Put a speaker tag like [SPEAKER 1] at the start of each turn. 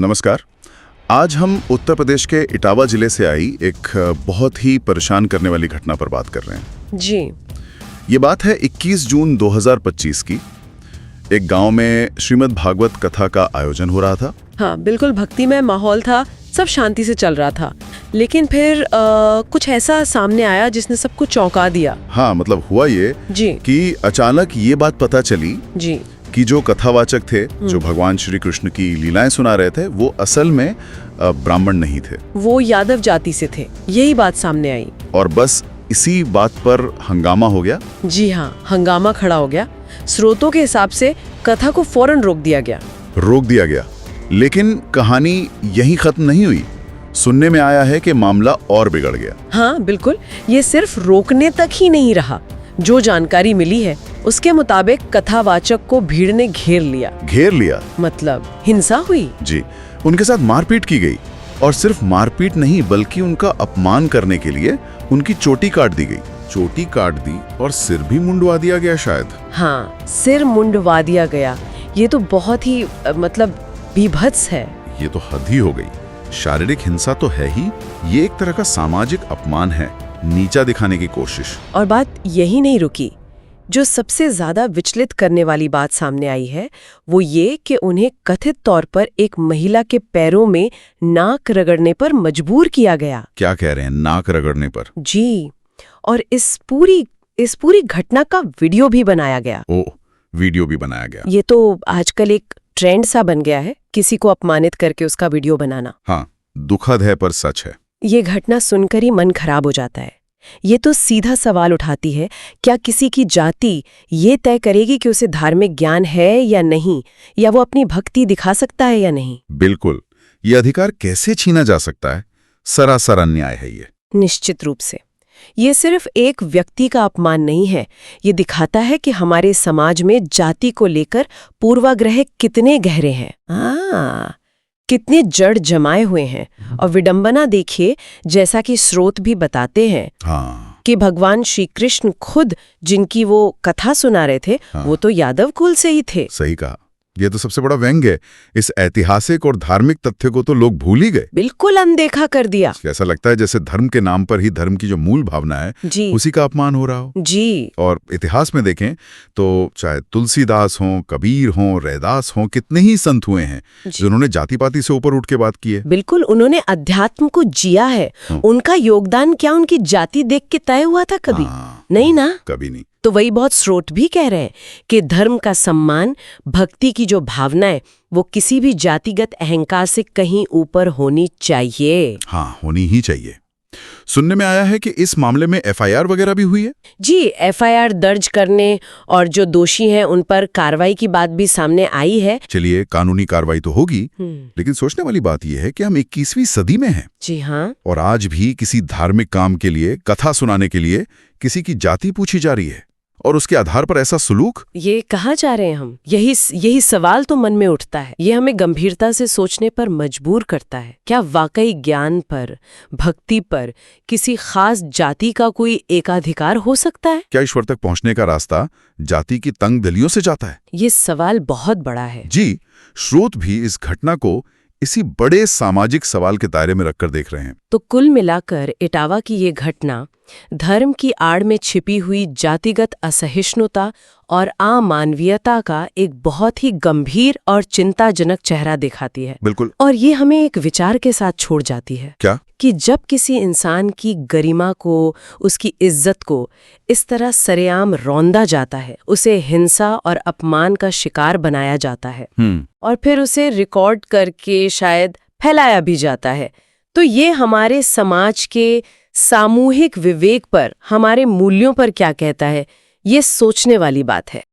[SPEAKER 1] नमस्कार। आज हम उत्तर प्रदेश के इटावा जिले से आई एक बहुत ही परेशान करने वाली घटना पर बात कर रहे हैं।
[SPEAKER 2] जी।
[SPEAKER 1] ये बात है 21 जून 2025 की। एक गांव में श्रीमद् भागवत कथा का आयोजन हो रहा था।
[SPEAKER 2] हाँ, बिल्कुल भक्तिमय माहौल था, सब शांति से चल रहा था। लेकिन फिर कुछ ऐसा सामने आया जिसने सबको चौंका दिया।
[SPEAKER 1] हाँ, मतलब हुआ ये
[SPEAKER 2] जी
[SPEAKER 1] कि अचानक ये बात पता चली
[SPEAKER 2] जी
[SPEAKER 1] कि जो कथावाचक थे, जो भगवान श्री कृष्ण की लीलाएं सुना रहे थे, वो असल में ब्राह्मण नहीं थे।
[SPEAKER 2] वो यादव जाति से थे, यही बात सामने आई।
[SPEAKER 1] और बस इसी बात पर हंगामा हो गया।
[SPEAKER 2] जी हाँ, हंगामा खड़ा हो गया। स्रोतों के हिसाब से कथा को फौरन रोक दिया गया। लेकिन कहानी यहीं खत्म नहीं हुई। सुनने में आया है कि मामला और बिगड़ गया। हाँ बिल्कुल, ये सिर्फ रोकने तक ही नहीं रहा। जो जानकारी मिली है उसके मुताबिक कथावाचक को भीड़ ने घेर लिया। मतलब हिंसा हुई।
[SPEAKER 1] जी, उनके साथ मारपीट की गई। और सिर्फ मारपीट नहीं, बल्कि उनका अपमान करने के लिए उनकी चोटी काट दी गई। चोटी काट दी और सिर भी मुंडवा दिया गया शायद।
[SPEAKER 2] हाँ, सिर मुंडवा दिया गया। ये तो बहुत ही मतलब बीभत्स है।
[SPEAKER 1] ये तो हद ही हो गई। शारीरिक हिंसा तो है ही, ये एक तरह का सामाजिक अपमान है, नीचा दिखाने की कोशिश।
[SPEAKER 2] और बात यही नहीं रुकी। जो सबसे ज्यादा विचलित करने वाली बात सामने आई है वो ये कि उन्हें कथित तौर पर एक महिला के पैरों में नाक रगड़ने पर मजबूर किया गया।
[SPEAKER 1] क्या कह रहे हैं, नाक रगड़ने पर?
[SPEAKER 2] जी, और इस पूरी घटना का वीडियो भी बनाया गया।
[SPEAKER 1] वीडियो भी बनाया गया।
[SPEAKER 2] ये तो आजकल एक ट्रेंड सा बन गया है, किसी को अपमानित करके उसका वीडियो बनाना।
[SPEAKER 1] हाँ, दुखद है पर सच है।
[SPEAKER 2] ये घटना सुनकर ही मन खराब हो जाता है। ये तो सीधा सवाल उठाती है, क्या किसी की जाति ये तय करेगी कि उसे धार्मिक ज्ञान है या नहीं, या वो अपनी भक्ति दिखा सकता है या नहीं?
[SPEAKER 1] बिल्कुल, ये अधिकार कैसे छीना जा सकता है? सरासर अन्याय है ये।
[SPEAKER 2] निश्चित रूप से। ये सिर्फ एक व्यक्ति का अपमान नहीं है, ये दिखाता है कि हमारे समाज में जाति को लेकर पूर्वाग्रह कितने गहरे हैं, कितने जड़ जमाए हुए हैं। और विडंबना देखिए, जैसा कि स्रोत भी बताते हैं कि भगवान श्री कृष्ण खुद जिनकी वो कथा सुना रहे थे, वो तो यादव कुल से ही थे।
[SPEAKER 1] सही कहा। ये तो सबसे बड़ा व्यंग्य है। इस ऐतिहासिक और धार्मिक तथ्य को तो लोग भूल ही गए,
[SPEAKER 2] बिल्कुल अनदेखा कर दिया।
[SPEAKER 1] ऐसा लगता है जैसे धर्म के नाम पर ही धर्म की जो मूल भावना है उसी का अपमान हो रहा हो।
[SPEAKER 2] जी।
[SPEAKER 1] और इतिहास में देखें तो चाहे तुलसीदास हों, कबीर हों, रैदास हों, कितने ही संत हुए हैं जिन्होंने जाति पाति से ऊपर उठ के बात की है।
[SPEAKER 2] बिल्कुल, उन्होंने अध्यात्म को जिया है। उनका योगदान क्या उनकी जाति देख के तय हुआ था? कभी नहीं ना,
[SPEAKER 1] कभी नहीं।
[SPEAKER 2] तो वही बहुत स्रोत भी कह रहे हैं कि धर्म का सम्मान, भक्ति की जो भावना है, वो किसी भी जातिगत अहंकार से कहीं ऊपर होनी चाहिए।
[SPEAKER 1] हाँ, होनी ही चाहिए। सुनने में आया है कि इस मामले में एफआईआर वगैरह भी हुई है।
[SPEAKER 2] जी, एफआईआर दर्ज करने और जो दोषी हैं उन पर कार्रवाई की बात भी सामने आई है।
[SPEAKER 1] चलिए, कानूनी कार्रवाई तो होगी, लेकिन सोचने वाली बात यह है कि हम 21वीं सदी में हैं।
[SPEAKER 2] जी हाँ। और
[SPEAKER 1] आज भी किसी धार्मिक काम के लिए, कथा सुनाने के लिए किसी की जाति पूछी जा रही है, और उसके आधार पर ऐसा सुलूक।
[SPEAKER 2] ये कहाँ जा रहे हैं हम? यही सवाल तो मन में उठता है। ये हमें गंभीरता से सोचने पर मजबूर करता है। क्या वाकई ज्ञान पर, भक्ति पर किसी खास जाति का कोई एकाधिकार हो सकता है?
[SPEAKER 1] क्या ईश्वर तक पहुंचने का रास्ता जाति की तंग दलियों से जाता है?
[SPEAKER 2] ये सवाल बहुत बड़ा है।
[SPEAKER 1] जी, स्रोत भी इस घटना को इसी बड़े सामाजिक सवाल के दायरे में रखकर देख रहे हैं।
[SPEAKER 2] तो कुल मिलाकर इटावा की ये घटना धर्म की आड़ में छिपी हुई जातिगत असहिष्णुता और अमानवीयता का एक बहुत ही गंभीर और चिंताजनक चेहरा दिखाती है।
[SPEAKER 1] बिल्कुल।
[SPEAKER 2] और ये हमें एक विचार के साथ छोड़ जाती है।
[SPEAKER 1] क्या? कि
[SPEAKER 2] जब किसी इंसान की गरिमा को, उसकी इज्जत को इस तरह सरेआम रौंदा जाता है, उसे हिंसा और अपमान का शिकार बनाया जाता है, और फिर उसे रिकॉर्ड करके शायद फैलाया भी जाता है, तो ये हमारे समाज के सामूहिक विवेक पर, हमारे मूल्यों पर क्या कहता है, ये सोचने वाली बात है।